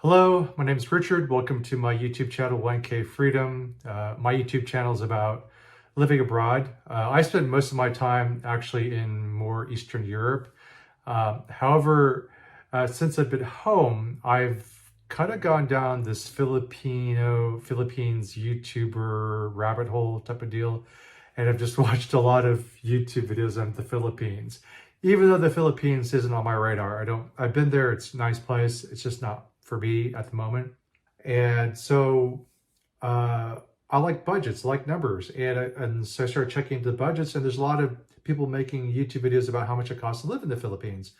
Hello, my name is Richard. Welcome to my YouTube channel, 1K Freedom. My YouTube channel is about living abroad. I spend most of my time actually in more Eastern Europe. However, since I've been home, I've kind of gone down this Philippines YouTuber rabbit hole type of deal. And I've just watched a lot of YouTube videos on the Philippines. Even though the Philippines isn't on my radar, I've been there, it's a nice place. It's just not for me at the moment. And so I like budgets, I like numbers. And so I started checking the budgets, and there's a lot of people making YouTube videos about how much it costs to live in the Philippines.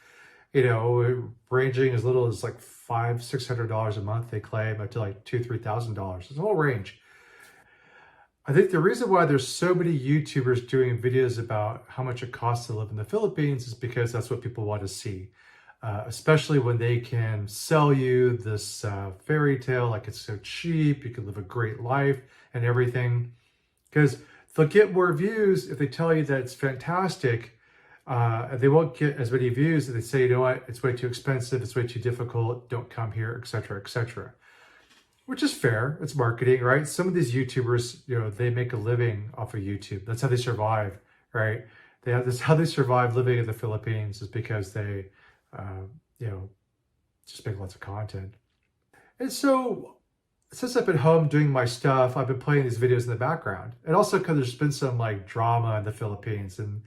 Ranging as little as like $500-600 a month, they claim, up to like $2,000-3,000. It's a whole range. I think the reason why there's so many YouTubers doing videos about how much it costs to live in the Philippines is because that's what people want to see. Especially when they can sell you this fairy tale, like it's so cheap, you can live a great life and everything. Because they'll get more views if they tell you that it's fantastic. They won't get as many views if they say, you know what, it's way too expensive, it's way too difficult, don't come here, etc., etc. Which is fair. It's marketing, right? Some of these YouTubers, they make a living off of YouTube. That's how they survive, right? That's how they survive living in the Philippines, is because they, just make lots of content. And so, since I've been home doing my stuff, I've been playing these videos in the background. And also because there's been some like drama in the Philippines, and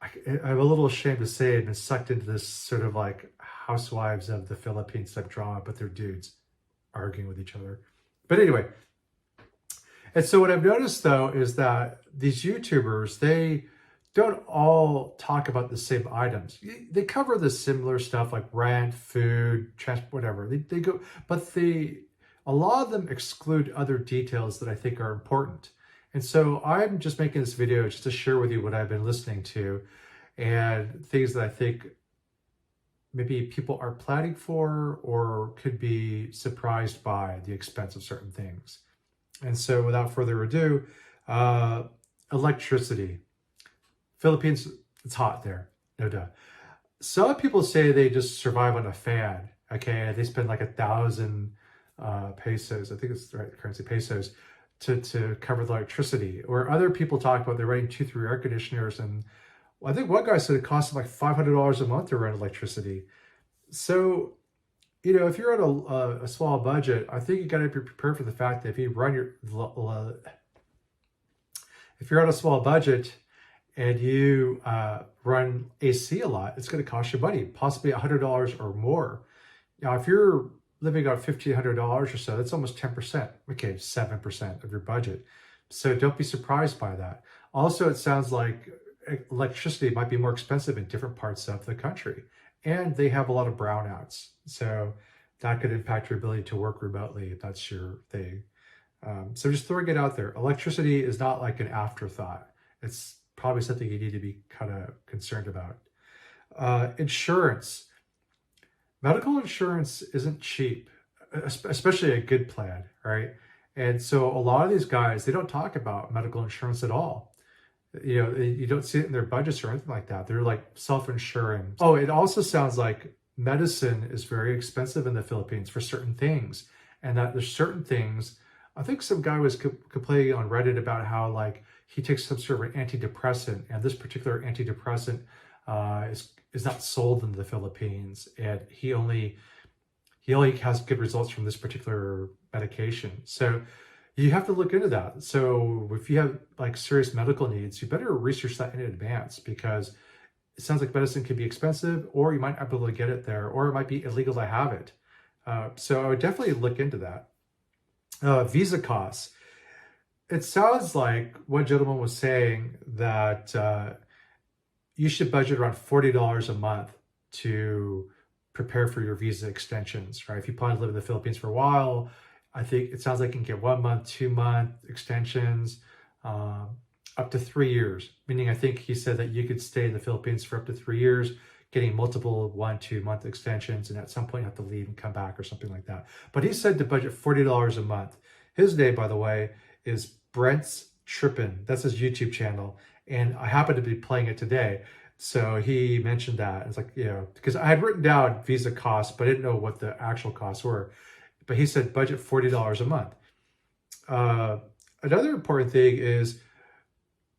I'm a little ashamed to say I've been sucked into this sort of like housewives of the Philippines type drama, but they're dudes arguing with each other. But anyway, and so what I've noticed though is that these YouTubers, they don't all talk about the same items. They cover the similar stuff like rent, food, transport, whatever. They go, but a lot of them exclude other details that I think are important. And so I'm just making this video just to share with you what I've been listening to and things that I think maybe people are planning for or could be surprised by the expense of certain things. And so without further ado, electricity. Philippines, it's hot there, no doubt. Some people say they just survive on a fan, okay? They spend like 1,000 pesos, I think it's the right currency, pesos, to cover the electricity. Or other people talk about they're running 2-3 air conditioners, and I think one guy said it costs like $500 a month to run electricity. So, if you're on a small budget, I think you got to be prepared for the fact that if you're on a small budget and you run AC a lot, it's going to cost you money, possibly $100 or more. Now, if you're living on $1,500 or so, that's almost 10%, okay, 7% of your budget. So don't be surprised by that. Also, it sounds like electricity might be more expensive in different parts of the country, and they have a lot of brownouts. So that could impact your ability to work remotely if that's your thing. So just throwing it out there, electricity is not like an afterthought. It's probably something you need to be kind of concerned about. Insurance. Medical insurance isn't cheap, especially a good plan, right? And so a lot of these guys, they don't talk about medical insurance at all. You don't see it in their budgets or anything like that. They're like self-insuring. Oh, it also sounds like medicine is very expensive in the Philippines for certain things. And that there's certain things, I think some guy was complaining on Reddit about how like he takes some sort of an antidepressant, and this particular antidepressant is not sold in the Philippines, and he only has good results from this particular medication. So you have to look into that. So if you have like serious medical needs, you better research that in advance, because it sounds like medicine can be expensive, or you might not be able to get it there, or it might be illegal to have it. So I would definitely look into that. Visa costs. It sounds like one gentleman was saying that you should budget around $40 a month to prepare for your visa extensions, right? If you plan to live in the Philippines for a while, I think it sounds like you can get 1 month, 2 month extensions, up to 3 years. Meaning, I think he said that you could stay in the Philippines for up to 3 years, getting multiple 1-2 month extensions, and at some point you have to leave and come back or something like that. But he said to budget $40 a month. His name, by the way, is Brent's Trippin'. That's his YouTube channel. And I happen to be playing it today. So he mentioned that. It's like, because I had written down visa costs, but I didn't know what the actual costs were. But he said budget $40 a month. Uh, Another important thing is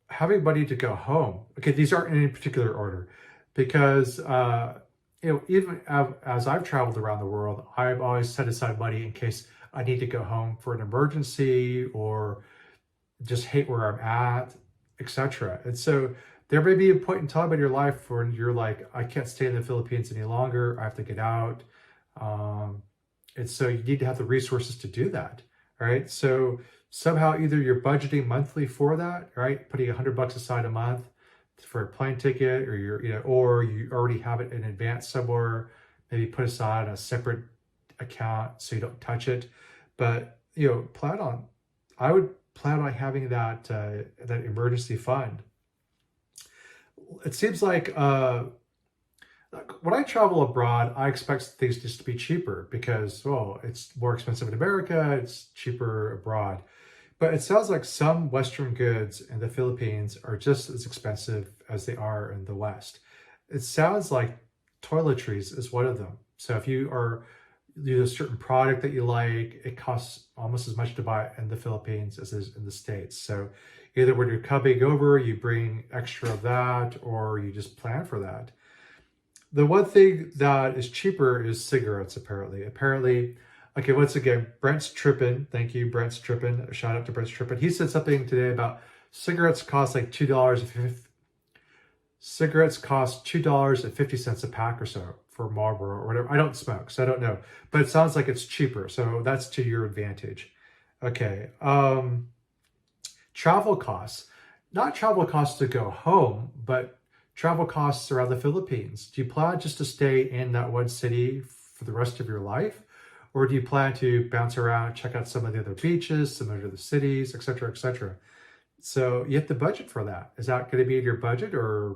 having money to go home. Okay, these aren't in any particular order, because even as I've traveled around the world, I've always set aside money in case I need to go home for an emergency or just hate where I'm at, etc. And so there may be a point in time in your life when you're like, I can't stay in the Philippines any longer. I have to get out. Um, and so you need to have the resources to do that, right? So somehow either you're budgeting monthly for that, right? Putting $100 aside a month for a plane ticket, or or you already have it in advance somewhere, maybe put aside a separate account so you don't touch it. But I would plan on having that emergency fund. It seems like when I travel abroad, I expect things just to be cheaper because, well, it's more expensive in America, it's cheaper abroad. But it sounds like some Western goods in the Philippines are just as expensive as they are in the West. It sounds like toiletries is one of them. So if you have a certain product that you like, it costs almost as much to buy it in the Philippines as it is in the States. So either when you're coming over, you bring extra of that, or you just plan for that. The one thing that is cheaper is cigarettes, apparently. Okay, once again, Brent's tripping. Thank you, Brent's tripping. A shout out to Brent's tripping. He said something today about cigarettes cost like $2.50. Cigarettes cost $2.50 a pack or so for Marlboro or whatever. I don't smoke, so I don't know. But it sounds like it's cheaper, so that's to your advantage. Okay. Travel costs. Not travel costs to go home, but travel costs around the Philippines. Do you plan just to stay in that one city for the rest of your life? Or do you plan to bounce around, check out some of the other beaches, some of the other cities, etc., etc.? So you have to budget for that. Is that going to be in your budget, or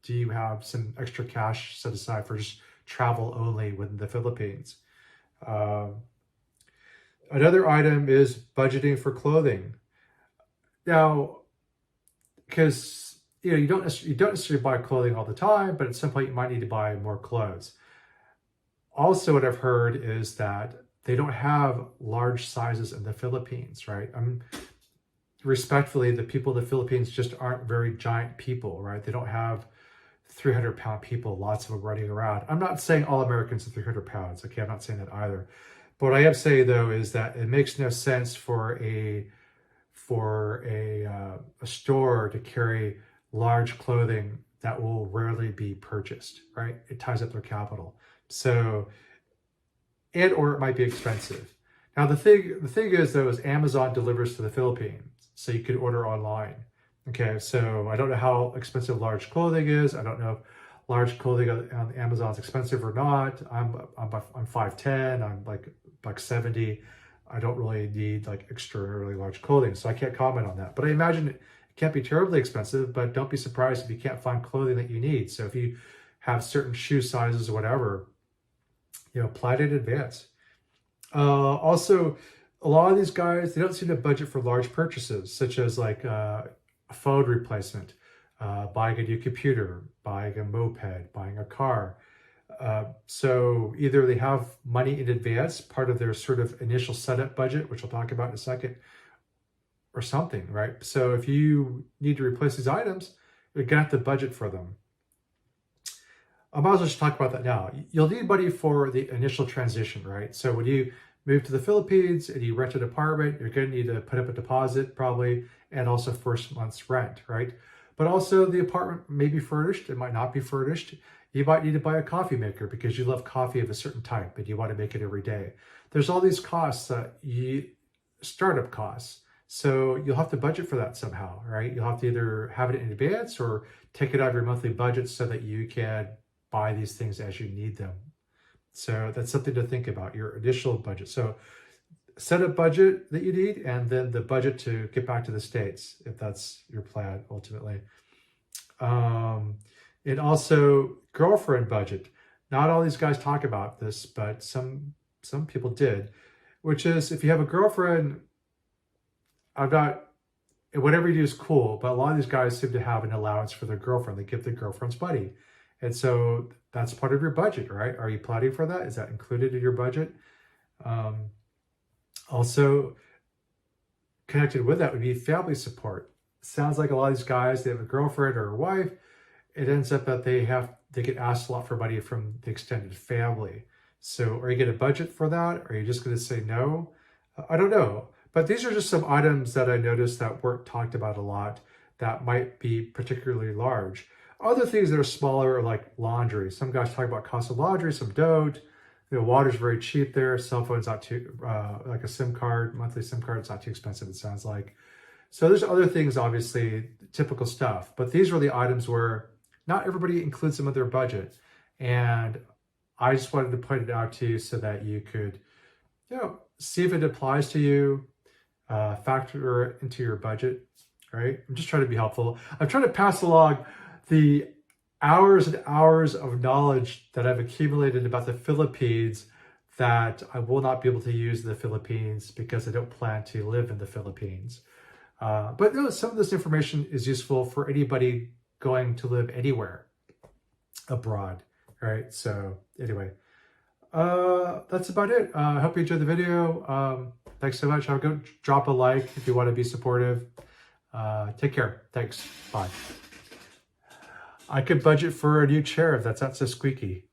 do you have some extra cash set aside for just travel only within the Philippines? Another item is budgeting for clothing. Now, because you don't necessarily buy clothing all the time, but at some point you might need to buy more clothes. Also, what I've heard is that they don't have large sizes in the Philippines, right? Respectfully, the people in the Philippines just aren't very giant people, right? They don't have 300-pound people, lots of them running around. I'm not saying all Americans are 300 pounds. Okay, I'm not saying that either. But what I am saying, though, is that it makes no sense for a store to carry large clothing that will rarely be purchased, right? It ties up their capital. So, or it might be expensive. Now, the thing is, though, is Amazon delivers to the Philippines, so you can order online. Okay, so I don't know how expensive large clothing is. I don't know if large clothing on Amazon is expensive or not. I'm 5'10". I'm like 70. I don't really need like extraordinarily large clothing, so I can't comment on that. But I imagine it can't be terribly expensive, but don't be surprised if you can't find clothing that you need. So if you have certain shoe sizes or whatever, plan in advance. Also, a lot of these guys, they don't seem to budget for large purchases, such as like a phone replacement, buying a new computer, buying a moped, buying a car. So either they have money in advance, part of their sort of initial setup budget, which I'll talk about in a second, or something, right? So if you need to replace these items, you're gonna have to budget for them. I might as well just talk about that now. You'll need money for the initial transition, right? So when you move to the Philippines and you rent an apartment, you're going to need to put up a deposit probably, and also first month's rent, right? But also the apartment may be furnished, it might not be furnished. You might need to buy a coffee maker because you love coffee of a certain type and you want to make it every day. There's all these costs, startup costs. So you'll have to budget for that somehow, right? You'll have to either have it in advance or take it out of your monthly budget so that you can buy these things as you need them. So that's something to think about, your initial budget. So set a budget that you need, and then the budget to get back to the States, if that's your plan ultimately. And also girlfriend budget. Not all these guys talk about this, but some people did, which is if you have a girlfriend, I'm not whatever you do is cool, but a lot of these guys seem to have an allowance for their girlfriend. They give their girlfriend's buddy. And so that's part of your budget, right? Are you planning for that? Is that included in your budget? Also, connected with that would be family support. Sounds like a lot of these guys, they have a girlfriend or a wife. It ends up that they get asked a lot for money from the extended family. So are you going to budget for that? Are you just going to say no? I don't know. But these are just some items that I noticed that weren't talked about a lot that might be particularly large. Other things that are smaller are like laundry. Some guys talk about cost of laundry, some don't. Water's very cheap there. Cell phone's not too, like a SIM card, monthly SIM card, it's not too expensive, it sounds like. So there's other things, obviously, typical stuff. But these are the items where not everybody includes them in their budget. And I just wanted to point it out to you so that you could, see if it applies to you, factor it into your budget, right? I'm just trying to be helpful. I'm trying to pass along the hours and hours of knowledge that I've accumulated about the Philippines that I will not be able to use in the Philippines because I don't plan to live in the Philippines. But some of this information is useful for anybody going to live anywhere abroad, right? So anyway, that's about it. I hope you enjoyed the video. Thanks so much. Go drop a like if you want to be supportive. Take care. Thanks. Bye. I could budget for a new chair if that's not so squeaky.